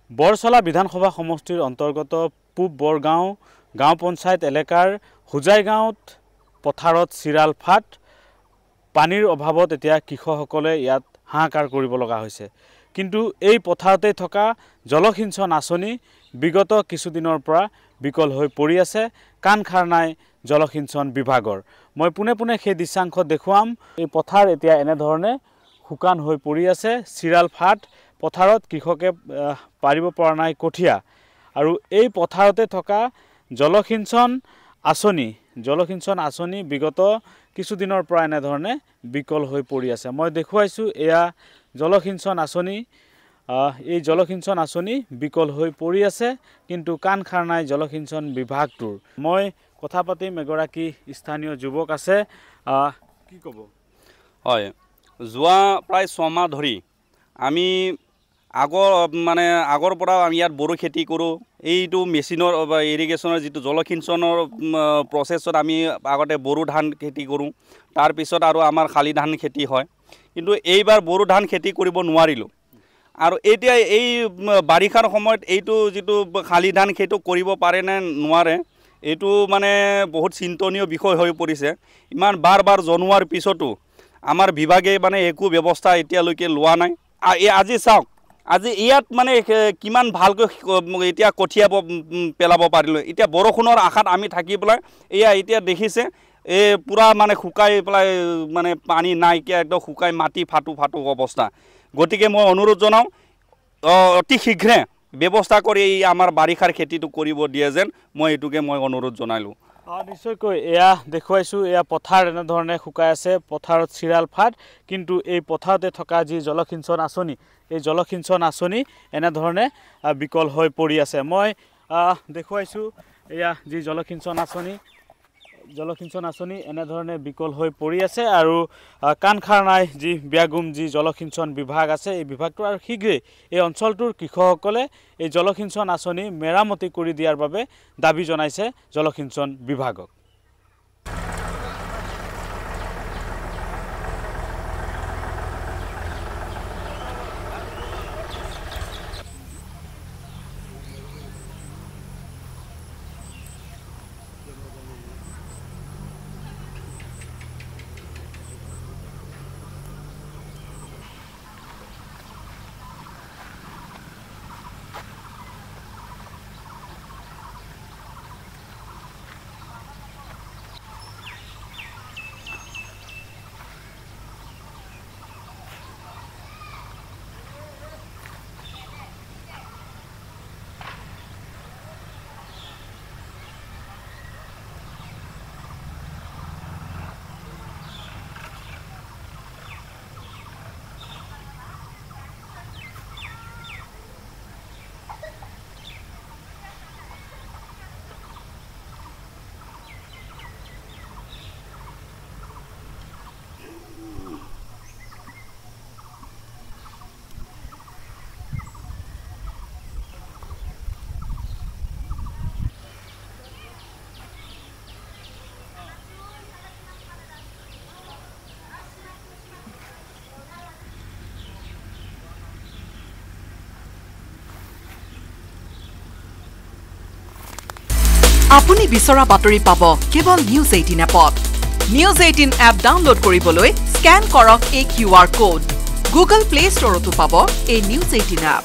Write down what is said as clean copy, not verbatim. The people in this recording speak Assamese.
বৰছলা বিধানসভা সমষ্টিৰ অন্তৰ্গত পূব বৰগাঁও গাঁও পঞ্চায়ত এলেকাৰ হুজাই গাঁৱত পথাৰত চিৰাল ফাট পানীৰ অভাৱত এতিয়া কৃষকসকলে ইয়াত হাহাকাৰ কৰিব লগা হৈছে। কিন্তু এই পথাৰতে থকা জলসিঞ্চন আঁচনি বিগত কিছুদিনৰ পৰা বিকল হৈ পৰি আছে। কাণ খাৰ নাই জলসিঞ্চন বিভাগৰ। মই পোনে পোনে সেই দৃশ্যাংশ দেখুৱাম। এই পথাৰ এতিয়া এনেধৰণে শুকান হৈ পৰি আছে। চিৰাল ফাট পথাৰত কৃষকে পাৰিব পৰা নাই কঠীয়া আৰু এই পথাৰতে থকা জলসিঞ্চন আঁচনি বিগত কিছুদিনৰ পৰা এনেধৰণে বিকল হৈ পৰি আছে। মই দেখুৱাইছোঁ এয়া জলসিঞ্চন আঁচনি। এই জলসিঞ্চন আঁচনি বিকল হৈ পৰি আছে, কিন্তু কাণ খাৰ নাই জলসিঞ্চন বিভাগটোৰ। মই কথা পাতিম, এগৰাকী স্থানীয় যুৱক আছে। কি ক'ব? হয়, যোৱা প্ৰায় 6 মাহ ধৰি আমি আগৰ পৰা আমি ইয়াত বড়ো খেতি কৰোঁ। এইটো মেচিনৰ ইৰিগেশ্যনৰ যিটো জলসিঞ্চনৰ প্ৰচেছত আমি আগতে বড়ো ধান খেতি কৰোঁ, তাৰপিছত আৰু আমাৰ শালি ধান খেতি হয়। কিন্তু এইবাৰ বড়ো ধান খেতি কৰিব নোৱাৰিলোঁ। আৰু এতিয়া এই বাৰিষাৰ সময়ত এইটো যিটো শালি ধান সেইটো কৰিব পাৰে নে নোৱাৰে, এইটো মানে বহুত চিন্তনীয় বিষয় হৈ পৰিছে। ইমান বাৰ জনোৱাৰ পিছতো আমাৰ বিভাগে মানে একো ব্যৱস্থা এতিয়ালৈকে লোৱা নাই। আজি চাওক, আজি ইয়াত মানে কিমান ভালকৈ এতিয়া কঠীয়া পেলাব পাৰিলোঁ। এতিয়া বৰষুণৰ আশাত আমি থাকি পেলাই এতিয়া দেখিছে পূৰা মানে শুকাই পেলাই মানে পানী নাইকিয়া, একদম শুকাই মাটি ফাটো অৱস্থা। গতিকে মই অনুৰোধ জনাওঁ অতি শীঘ্ৰে ব্যৱস্থা কৰি আমাৰ বাৰিষাৰ খেতিটো কৰিব দিয়ে যেন মই অনুৰোধ জনালোঁ। নিশ্চয়কৈ এয়া দেখুৱাইছোঁ, এয়া পথাৰ এনেধৰণে শুকাই আছে, পথাৰত চিৰাল ফাট। কিন্তু এই পথাৰতে থকা যি জলসিঞ্চন আঁচনি, এই জলসিঞ্চন আঁচনি এনেধৰণে বিকল হৈ পৰি আছে। মই দেখুৱাইছোঁ এয়া যি জলসিঞ্চন আঁচনি এনেধৰণে বিকল হৈ পৰি আছে আৰু কাণ খাৰ নাই যি ব্যাগুম যি জলসিঞ্চন বিভাগ আছে এই বিভাগটো। আৰু শীঘ্ৰেই এই অঞ্চলটোৰ কৃষকসকলে এই জলসিঞ্চন আঁচনি মেৰামতি কৰি দিয়াৰ বাবে দাবী জনাইছে জলসিঞ্চন বিভাগক। আপুনি বিচৰা বাতৰি পাব কেৱল নিউজ 18 এপত। নিউজ 18 এপ ডাউনলোড কৰিবলৈ স্কেন কৰক এই QR কোড। গুগল প্লে ষ্টৰতো পাব এই নিউজ 18 এপ।